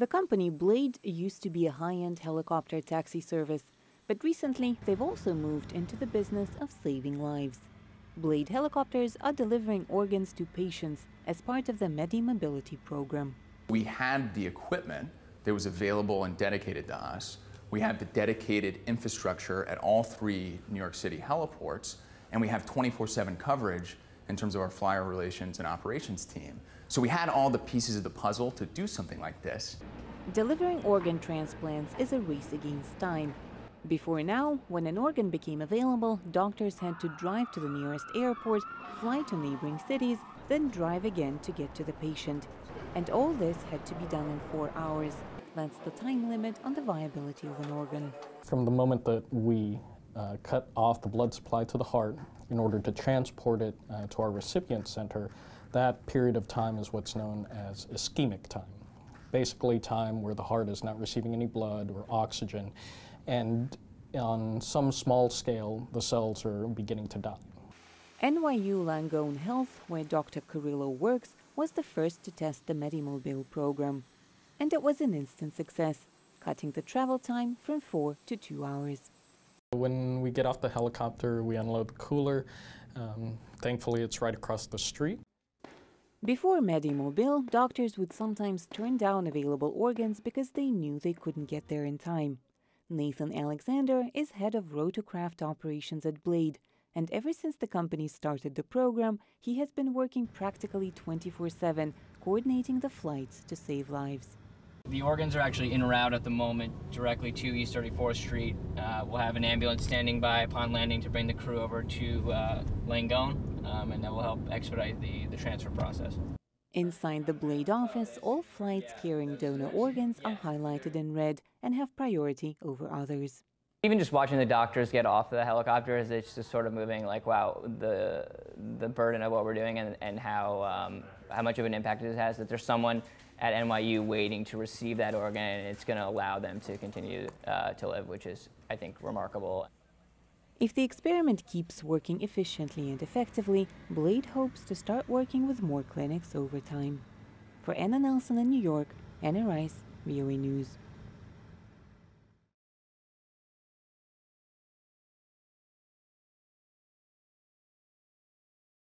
The company Blade used to be a high-end helicopter taxi service, but recently they've also moved into the business of saving lives. Blade helicopters are delivering organs to patients as part of the Medi-Mobility program. We had the equipment that was available and dedicated to us. We have the dedicated infrastructure at all 3 New York City heliports, and we have 24/7 coverage in terms of our flyer relations and operations team. So we had all the pieces of the puzzle to do something like this. Delivering organ transplants is a race against time. Before now, when an organ became available, doctors had to drive to the nearest airport, fly to neighboring cities, then drive again to get to the patient. And all this had to be done in 4 hours. That's the time limit on the viability of an organ. From the moment that we cut off the blood supply to the heart in order to transport it to our recipient center, that period of time is what's known as ischemic time. Basically time where the heart is not receiving any blood or oxygen, and on some small scale, the cells are beginning to die. NYU Langone Health, where Dr. Carrillo works, was the first to test the Medi-Mobile program. And it was an instant success, cutting the travel time from 4 to 2 hours. When we get off the helicopter, we unload the cooler. Thankfully, it's right across the street. Before Medi-Mobile, doctors would sometimes turn down available organs because they knew they couldn't get there in time. Nathan Alexander is head of rotorcraft operations at Blade, and ever since the company started the program, he has been working practically 24/7, coordinating the flights to save lives. The organs are actually en route at the moment directly to East 34th Street. We'll have an ambulance standing by upon landing to bring the crew over to Langone, and that will help expedite the transfer process. Inside the Blade office, all flights carrying donor organs are highlighted in red and have priority over others. Even just watching the doctors get off the helicopters, it's just sort of moving like, wow, the burden of what we're doing and how much of an impact it has, that there's someone at NYU waiting to receive that organ, and it's going to allow them to continue to live, which is, I think, remarkable. If the experiment keeps working efficiently and effectively, Blade hopes to start working with more clinics over time. For Anna Nelson in New York, Anna Rice, VOA News.